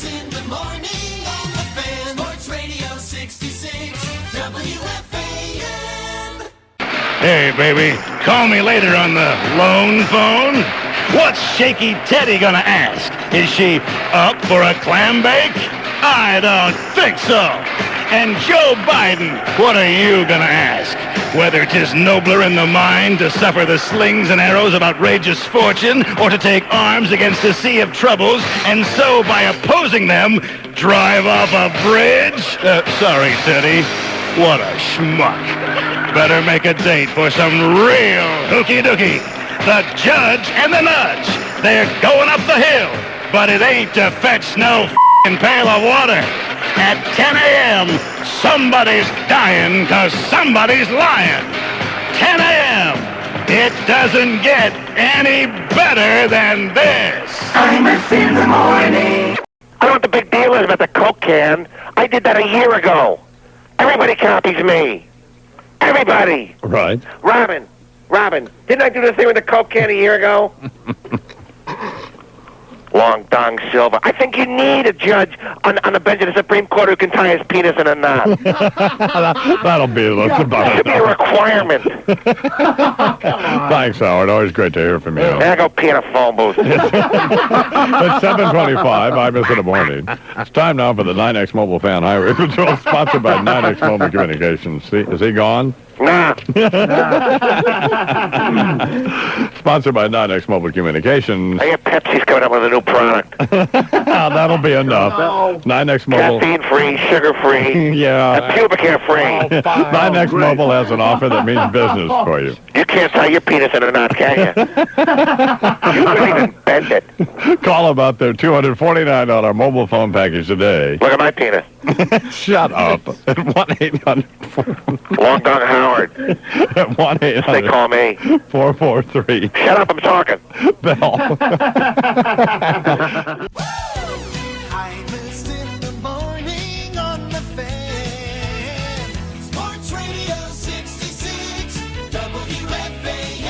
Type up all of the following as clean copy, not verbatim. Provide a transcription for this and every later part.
Imus in the morning on the fan. Sports Radio 66, WFAN. Hey, baby, call me later on the lone phone. What's Shaky Teddy gonna ask? Is she up for a clam bake? I don't think so. And Joe Biden, what are you gonna ask? Whether 'tis nobler in the mind to suffer the slings and arrows of outrageous fortune, or to take arms against a sea of troubles, and so, by opposing them, drive off a bridge? Sorry, Teddy. What a schmuck. Better make a date for some real hooky-dooky. The Judge and the Nudge. They're going up the hill, but it ain't to fetch no f***ing pail of water. At 10 a.m., somebody's dying 'cause somebody's lying. 10 a.m. It doesn't get any better than this. Imus in the morning. I don't know what the big deal is about the Coke can. I did that a year ago. Everybody copies me. Everybody. Right. Robin, didn't I do the thing with the Coke can a year ago? Long Dong Silver. I think you need a judge on the bench of the Supreme Court who can tie his penis in a knot. That'll be about It should be a requirement. Thanks, Howard. Always great to hear from you. Now go pee in a phone booth. It's 7:25. Imus in the morning. It's time now for the 9X Mobile Fan Highway Patrol, sponsored by 9X Mobile Communications. See, is he gone? Nah. Sponsored by 9X Mobile Communications. I hear Pepsi's coming up with a new product. That'll be enough. 9X Mobile. Caffeine-free, sugar-free, Yeah. and pubic hair-free. 9X Mobile has an offer that means business for you. You can't tie your penis in a knot, can you? You couldn't even bend it. Call about their $249 mobile phone package today. Look at my penis. Shut up. At 1-800. Long Dong Howard. At 1-800. They call me. 443. Shut up, I'm talking. Bell. Imus in the morning on the fan. Sports Radio 66, WFAN.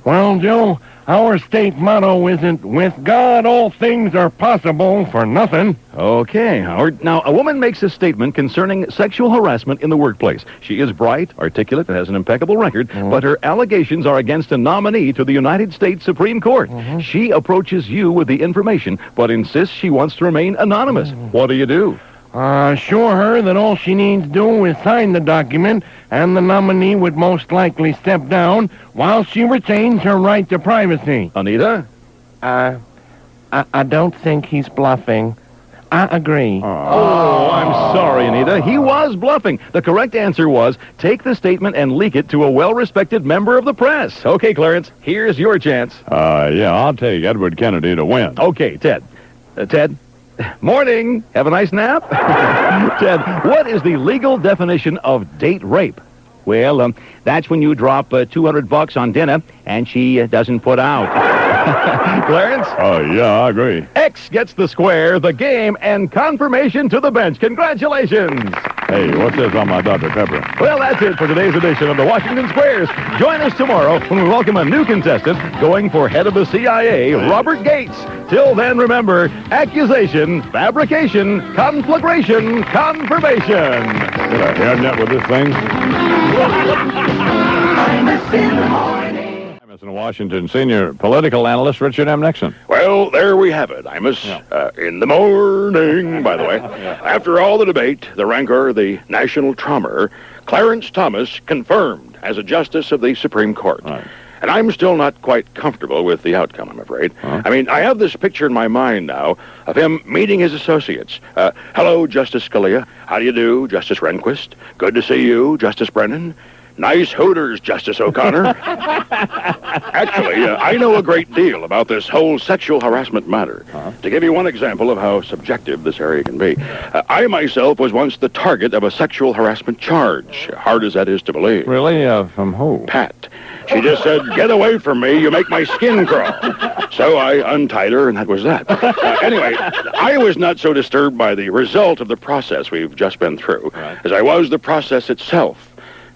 Well, Joe, our state motto isn't, with God all things are possible for nothing. Okay, Howard. Now, a woman makes a statement concerning sexual harassment in the workplace. She is bright, articulate, and has an impeccable record, but her allegations are against a nominee to the United States Supreme Court. She approaches you with the information, but insists she wants to remain anonymous. What do you do? Assure her that all she needs to do is sign the document, and the nominee would most likely step down while she retains her right to privacy. Anita? I don't think he's bluffing. I agree. Oh, I'm sorry, Anita. He was bluffing. The correct answer was take the statement and leak it to a well-respected member of the press. Okay, Clarence, here's your chance. Yeah, I'll take Edward Kennedy to win. Okay, Ted. Ted? Morning. Have a nice nap? Ted, what is the legal definition of date rape? Well, that's when you drop $200 on dinner and she doesn't put out. Clarence? Oh, yeah, I agree. X gets the square, the game, and confirmation to the bench. Congratulations. Hey, what's this on my Dr. Pepper? Well, that's it for today's edition of the Washington Squares. Join us tomorrow when we welcome a new contestant going for head of the CIA, Robert Gates. Till then, remember, accusation, fabrication, conflagration, confirmation. Did I hairnet with this thing? Imus in the morning. Imus in Washington, senior political analyst Richard M. Nixon. Well, there we have it, Imus. In the morning, by the way. After all the debate, the rancor, the national trauma, Clarence Thomas confirmed as a justice of the Supreme Court. Right. And I'm still not quite comfortable with the outcome, I'm afraid. I mean, I have this picture in my mind now of him meeting his associates. Hello, Justice Scalia. How do you do, Justice Rehnquist? Good to see you, Justice Brennan. Nice hooters, Justice O'Connor. Actually, I know a great deal about this whole sexual harassment matter. To give you one example of how subjective this area can be, I myself was once the target of a sexual harassment charge, hard as that is to believe. Really? From who? Pat. She just said, "Get away from me, you make my skin crawl." So I untied her, and that was that. Anyway, I was not so disturbed by the result of the process we've just been through as I was the process itself.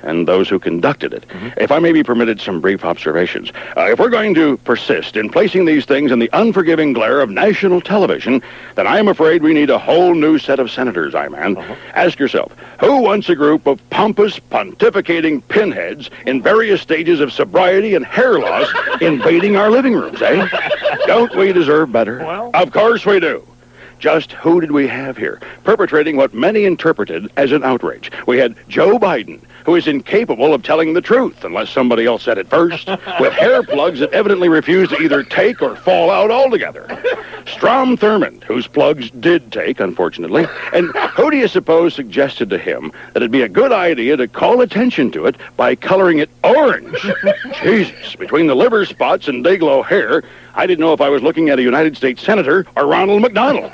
and those who conducted it. If I may be permitted some brief observations. If we're going to persist in placing these things in the unforgiving glare of national television, then I am afraid we need a whole new set of senators, man. Ask yourself, who wants a group of pompous, pontificating pinheads in various stages of sobriety and hair loss invading our living rooms, eh? Don't we deserve better? Well. Of course we do. Just who did we have here, perpetrating what many interpreted as an outrage? We had Joe Biden, who is incapable of telling the truth, unless somebody else said it first, with hair plugs that evidently refuse to either take or fall out altogether. Strom Thurmond, whose plugs did take, unfortunately. And who do you suppose suggested to him that it'd be a good idea to call attention to it by coloring it orange? Jesus, between the liver spots and day-glow hair, I didn't know if I was looking at a United States Senator or Ronald McDonald.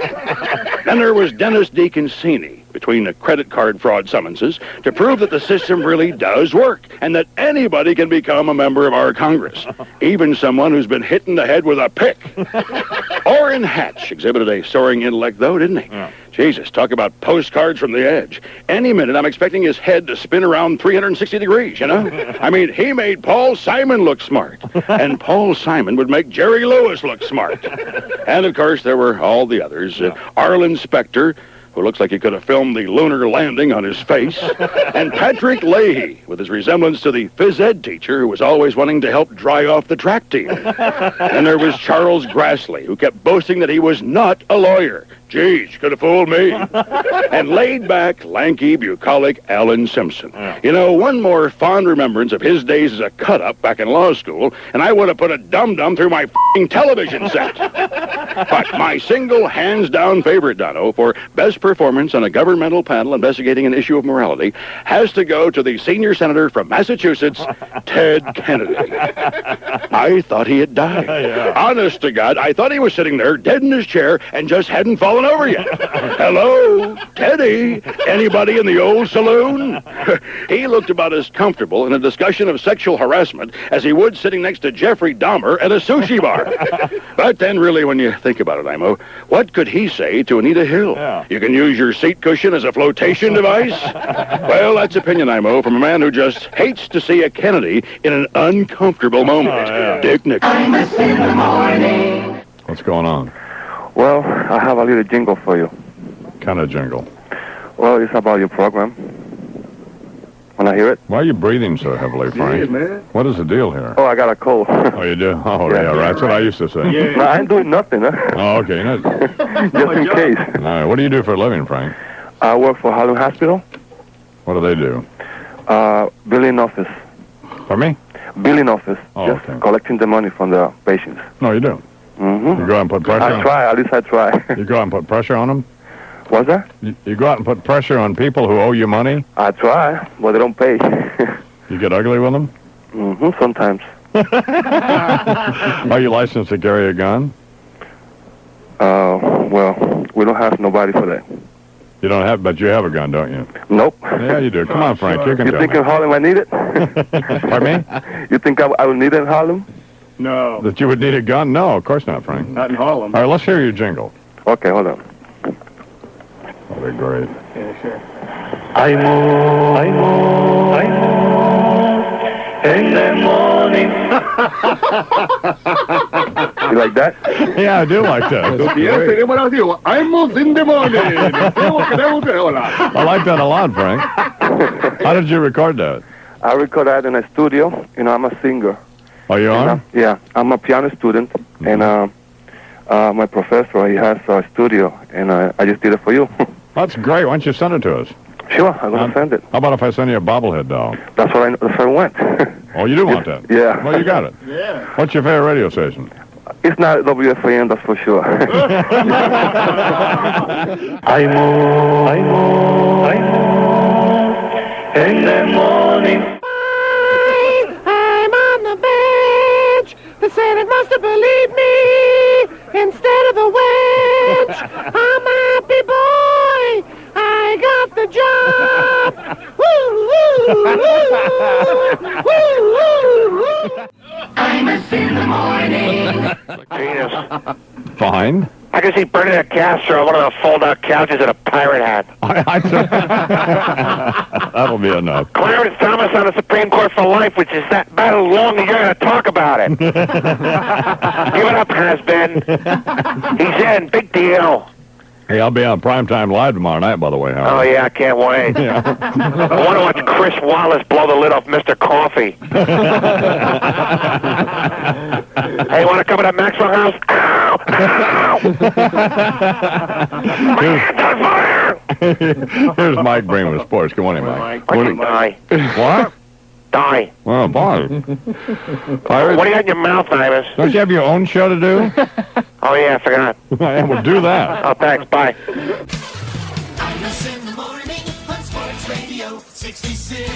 Then there was Dennis DeConcini, between the credit card fraud summonses, to prove that the system really does work and that anybody can become a member of our Congress, even someone who's been hit in the head with a pick. Orrin Hatch exhibited a soaring intellect, though, didn't he? Yeah. Jesus, talk about postcards from the edge. Any minute, I'm expecting his head to spin around 360 degrees, you know? I mean, he made Paul Simon look smart, and Paul Simon would make Jerry Lewis look smart. And, of course, there were all the others. Arlen Specter, who looks like he could have filmed the lunar landing on his face, and Patrick Leahy, with his resemblance to the phys ed teacher who was always wanting to help dry off the track team. And there was Charles Grassley, who kept boasting that he was not a lawyer. Geez, could have fooled me. And laid-back, lanky, bucolic Alan Simpson. You know, one more fond remembrance of his days as a cut-up back in law school, and I would have put a dum-dum through my f***ing television set. But my single, hands-down favorite, Dono, for best performance on a governmental panel investigating an issue of morality has to go to the senior senator from Massachusetts, Ted Kennedy. I thought he had died. Honest to God, I thought he was sitting there, dead in his chair, and just hadn't fallen over yet. Hello, Teddy? Anybody in the old saloon? He looked about as comfortable in a discussion of sexual harassment as he would sitting next to Jeffrey Dahmer at a sushi bar. But then really, when you think about it, Imo, what could he say to Anita Hill? You can use your seat cushion as a flotation device? Well, that's opinion, Imo, from a man who just hates to see a Kennedy in an uncomfortable moment. Dick Nixon. Imus in the morning. What's going on? Well, I have a little jingle for you. Kind of jingle. Well, it's about your program. Wanna hear it? Why are you breathing so heavily, Frank? Yeah, man. What is the deal here? Oh, I got a cold. Oh, you do? Oh, yeah, right. That's what I used to say. No, I ain't doing nothing, huh? Oh, okay. No. Just in case. All right. What do you do for a living, Frank? I work for Harlem Hospital. What do they do? Billing office. For me? Billing office. Oh, Just okay. collecting the money from the patients. No, you do. Mm-hmm. You go out and put pressure I on try. At least I try. You go out and put pressure on them? What's that? You go out and put pressure on people who owe you money? I try, but they don't pay. You get ugly with them? Mm-hmm. Sometimes. Are you licensed to carry a gun? Well, we don't have nobody for that. You don't have, but you have a gun, don't you? Nope. Yeah, you do. Come on, Frank. You can You tell think me. in Harlem I need it? Pardon me? You think I will need it in Harlem? No, That you would need a gun? No, of course not, Frank. not in Harlem. All right, let's hear your jingle. Okay, hold on. That'll be great. Yeah, sure. In the morning. You like that? Yeah, I do like that. Yes, tenemos la digo. Imus in the morning. Hola. I like that a lot, Frank. How did you record that? I record that in a studio. You know, I'm a singer. Oh, you are? Yeah, I'm a piano student, and my professor, he has a studio, and I just did it for you. That's great. Why don't you send it to us? Sure, I'm going to send it. How about if I send you a bobblehead doll? That's what I want. Oh, you do want that? Yeah. Well, you got it. Yeah. What's your favorite radio station? It's not WFAN, that's for sure. In the morning. I'm on the bench. The Senate must have believed me instead of the wench. I'm a happy boy. I got the job. Woo, woo, woo, woo, woo. Imus in the morning. Genius. Fine. I can see Bernadette Castro on one of the fold-out couches in a pirate hat. That'll be enough. Clarence Thomas on the Supreme Court for life, which is that battle long as you're going to talk about it. Give it up, has-been. He's in. Big deal. Hey, I'll be on Primetime Live tomorrow night, by the way, Howard. Oh, yeah, I can't wait. Yeah. I want to watch Chris Wallace blow the lid off Mr. Coffee. Hey, want to come to that Maxwell house? Ow! Ow! My hand's on fire! Here's Mike Breen with sports. Good morning, Mike. I can die. What? Die. Well, boy. Pirates? What do you got in your mouth, Imus? Don't you have your own show to do? Oh, yeah, I forgot. We'll do that. Oh, thanks. Bye. Imus in the morning on Sports Radio 66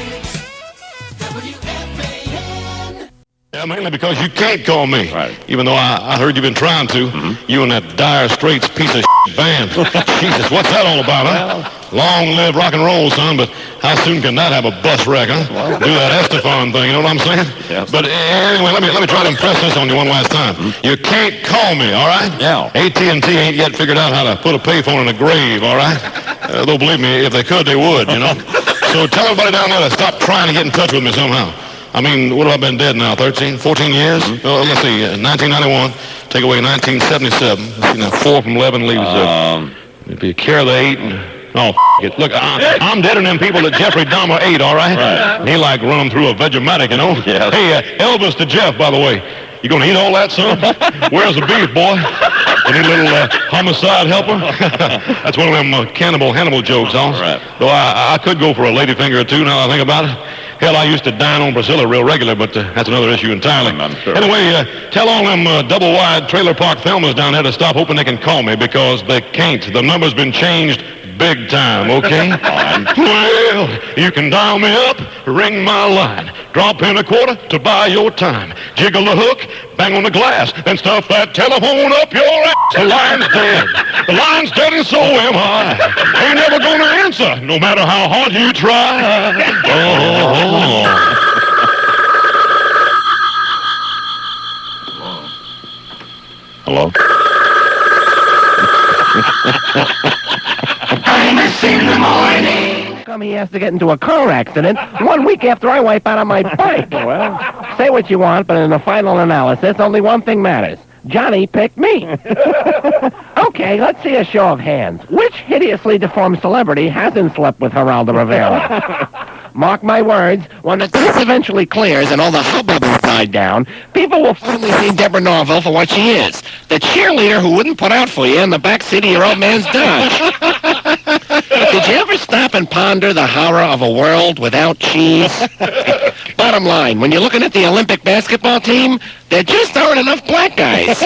WFAN. Yeah, mainly because you can't call me. Right. Even though I heard you've been trying to. Mm-hmm. You and that Dire Straits piece of band. Jesus, what's that all about, huh? Long live rock and roll, son, but how soon can that have a bus wreck, huh? Do that Estefan thing, you know what I'm saying? Yes. But anyway, let me try to impress this on you one last time. You can't call me, all right? Yeah. AT&T ain't yet figured out how to put a payphone in a grave, all right? Though believe me, if they could, they would, you know? So tell everybody down there to stop trying to get in touch with me somehow. I mean, what have I been dead now, 13, 14 years? Let's see, 1991, take away 1977. You know, 4 from 11 leaves, it'd be a care of the 8 and... Oh, it. Look, I'm deader than them people that Jeffrey Dahmer ate, all right? And he like run them through a Vegematic, you know? Yes. Hey, Elvis to Jeff, by the way. You gonna eat all that, son? Where's the beef, boy? Any little homicide helper? That's one of them Hannibal jokes, huh? Right. Though I could go for a lady finger or two now that I think about it. Hell, I used to dine on Priscilla real regular, but that's another issue entirely. I'm sure. Anyway, tell all them double-wide trailer park filmers down there to stop hoping they can call me because they can't. The number's been changed big time, okay? Well, you can dial me up, ring my line, drop in a quarter to buy your time, jiggle the hook, bang on the glass, then stuff that telephone up your ass. The line's dead. The line's dead and so am I. Ain't never gonna answer, no matter how hard you try. Oh. Hello? Imus in the morning. Come, he has to get into a car accident 1 week after I wipe out on my bike. Well, say what you want, but in the final analysis, only one thing matters. Johnny picked me. Okay, let's see a show of hands. Which hideously deformed celebrity hasn't slept with Geraldo Rivera? Mark my words, when the dust eventually clears and all the hubbub has died down, people will finally see Deborah Norville for what she is. The cheerleader who wouldn't put out for you in the backseat of your old man's Dodge. Did you ever stop and ponder the horror of a world without cheese? Bottom line, when you're looking at the Olympic basketball team, there just aren't enough black guys.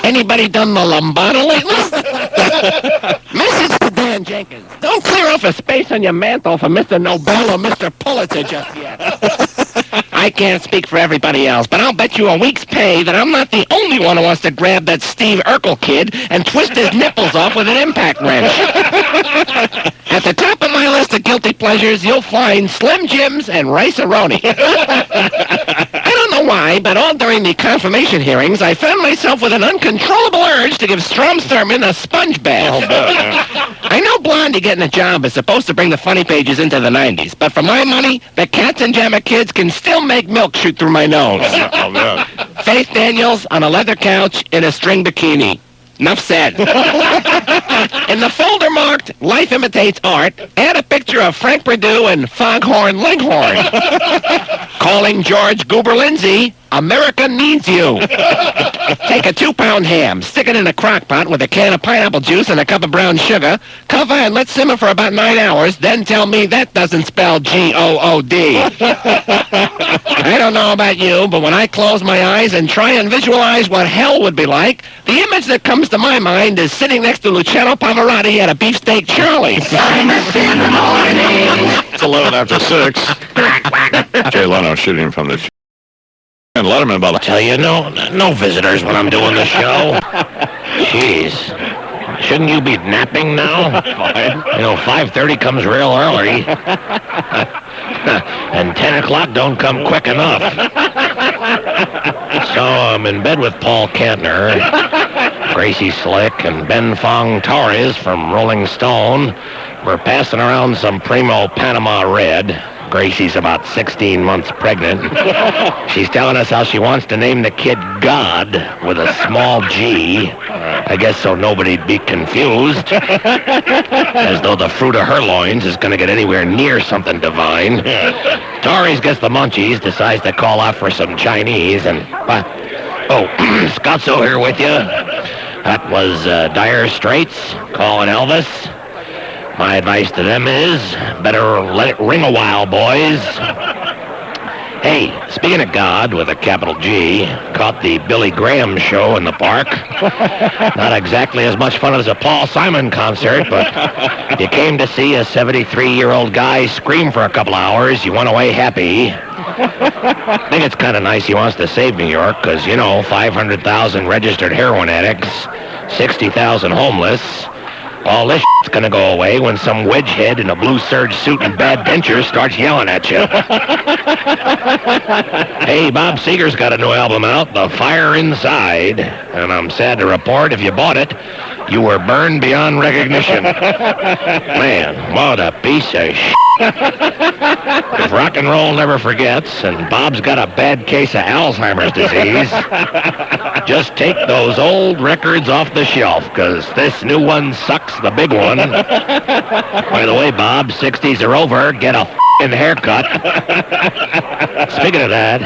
Anybody done the lambada lately? Message to Dan Jenkins. Don't clear off a space on your mantle for Mr. Nobel or Mr. Pulitzer just yet. I can't speak for everybody else, but I'll bet you a week's pay that I'm not the only one who wants to grab that Steve Urkel kid and twist his nipples off with an impact wrench. At the top of my list of guilty pleasures, you'll find Slim Jims and Rice-A-Roni. I don't know why, but all during the confirmation hearings, I found myself with an uncontrollable urge to give Strom Thurmond a sponge bath. I know Blondie getting a job is supposed to bring the funny pages into the 90s, but for my money, the Katzenjammer kids can still make milk shoot through my nose. Faith Daniels on a leather couch in a string bikini. Enough said. In the folder marked Life Imitates Art, add a picture of Frank Perdue and Foghorn Leghorn. Calling George Goober Lindsay, America needs you. Take a 2-pound ham, stick it in a crock pot with a can of pineapple juice and a cup of brown sugar, cover and let simmer for about 9 hours, then tell me that doesn't spell G-O-O-D. I don't know about you, but when I close my eyes and try and visualize what hell would be like, the image that comes to my mind is sitting next to Luciano Pavarotti at a beefsteak Charlie's. Imus in the morning. It's 11 after 6. Jay Leno shooting from the... And Letterman about... Tell you, no visitors when I'm doing the show. Jeez. Shouldn't you be napping now? You know, 5:30 comes real early. And 10 o'clock don't come quick enough. So I'm in bed with Paul Kantner. Gracie Slick and Ben Fong Torres from Rolling Stone were passing around some Primo Panama Red. Gracie's about 16 months pregnant. She's telling us how she wants to name the kid God with a small G. I guess so nobody'd be confused. As though the fruit of her loins is going to get anywhere near something divine. Torres gets the munchies, decides to call out for some Chinese, and... Scottso here with you. That was Dire Straits calling Elvis. My advice to them is, better let it ring a while, boys. Hey, speaking of God with a capital G, caught the Billy Graham show in the park. Not exactly as much fun as a Paul Simon concert, but you came to see a 73-year-old guy scream for a couple hours, you went away happy. I think it's kind of nice he wants to save New York, because, 500,000 registered heroin addicts, 60,000 homeless. All this shit's gonna go away when some wedgehead in a blue serge suit and bad dentures starts yelling at you. Hey, Bob Seger's got a new album out, The Fire Inside, and I'm sad to report, if you bought it, you were burned beyond recognition. Man, what a piece of shit. If rock and roll never forgets, and Bob's got a bad case of Alzheimer's disease, just take those old records off the shelf, because this new one sucks the big one. By the way, Bob, 60s are over. Get a f***ing haircut. Speaking of that,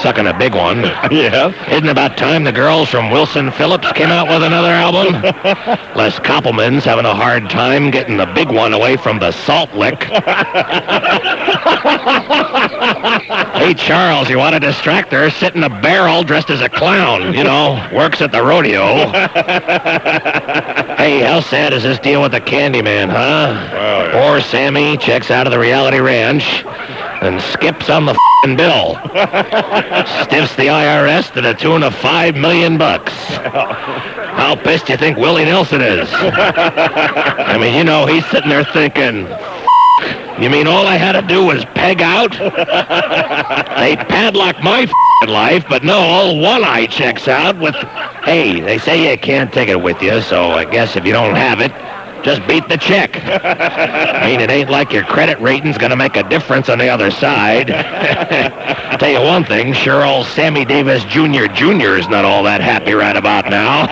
sucking a big one. Yes. Isn't it about time the girls from Wilson Phillips came out with another album? Les Koppelman's having a hard time getting the big one away from the Salt Lick. Hey, Charles, you want to distract her? Sit in a barrel dressed as a clown. Works at the rodeo. Hey, how sad is this deal with the Candyman, huh? Well, yeah. Poor Sammy checks out of the reality ranch and skips on the f***ing bill. Stiffs the IRS to the tune of $5 million. How pissed do you think Willie Nelson is? I mean, he's sitting there thinking, you mean all I had to do was peg out? They padlocked my f***ing life, but no, all one eye checks out with, hey, they say you can't take it with you, so I guess if you don't have it, just beat the check. I mean, it ain't like your credit rating's gonna make a difference on the other side. Tell you one thing, sure old Sammy Davis Jr. is not all that happy right about now.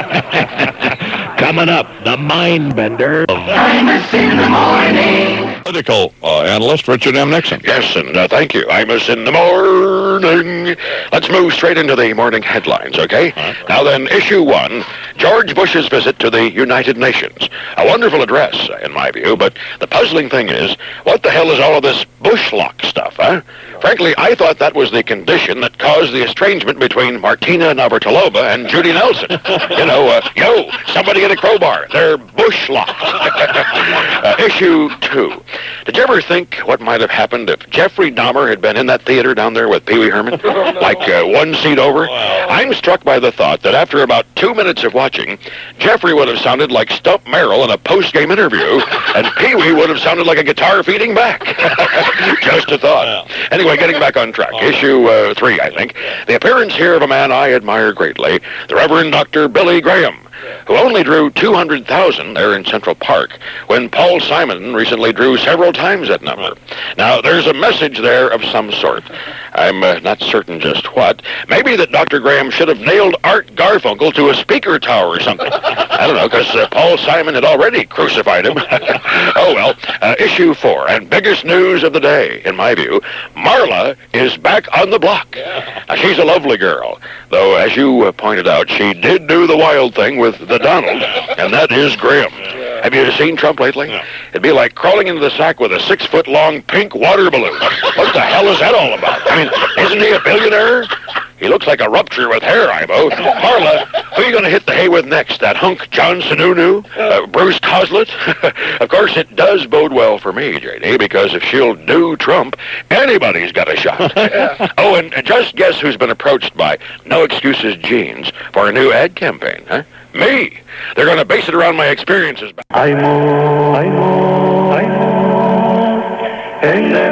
Coming up, the mind bender of Imus in the morning. Political analyst Richard M. Nixon. Yes, and thank you. Imus in the morning. Let's move straight into the morning headlines, okay? Now then, issue 1, George Bush's visit to the United Nations. A wonderful address, in my view, but the puzzling thing is, what the hell is all of this bushlock stuff, huh? Frankly, I thought that was the condition that caused the estrangement between Martina Navratilova and Judy Nelson. Yo, somebody get a crowbar. They're bushlocked. Issue 2. Did you ever think what might have happened if Jeffrey Dahmer had been in that theater down there with Pee Wee Herman? Like one seat over? I'm struck by the thought that after about 2 minutes of watching, Jeffrey would have sounded like Stump Merrill in a post-game interview, and Pee Wee would have sounded like a guitar feeding back. Just a thought. Anyway, getting back on track. Issue 3, I think. The appearance here of a man I admire greatly, the Reverend Dr. Billy Graham, who only drew 200,000 there in Central Park, when Paul Simon recently drew several times that number. Now, there's a message there of some sort. I'm not certain just what. Maybe that Dr. Graham should have nailed Art Garfunkel to a speaker tower or something. I don't know, because Paul Simon had already crucified him. Oh, well. Issue 4, and biggest news of the day, in my view, Marla is back on the block. Now, she's a lovely girl, though, as you pointed out, she did do the wild thing with the Donald, and that is grim. Have you seen Trump lately? No. It'd be like crawling into the sack with a 6-foot-long pink water balloon. What the hell is that all about? I mean, isn't he a billionaire? He looks like a rupture with hair, Ibo. Marla, who are you going to hit the hay with next? That hunk John Sununu? Bruce Coslett? Of course, it does bode well for me, J.D., because if she'll do Trump, anybody's got a shot. Oh, and just guess who's been approached by No Excuses Jeans for a new ad campaign, huh? Me. They're going to base it around my experiences. I'm in the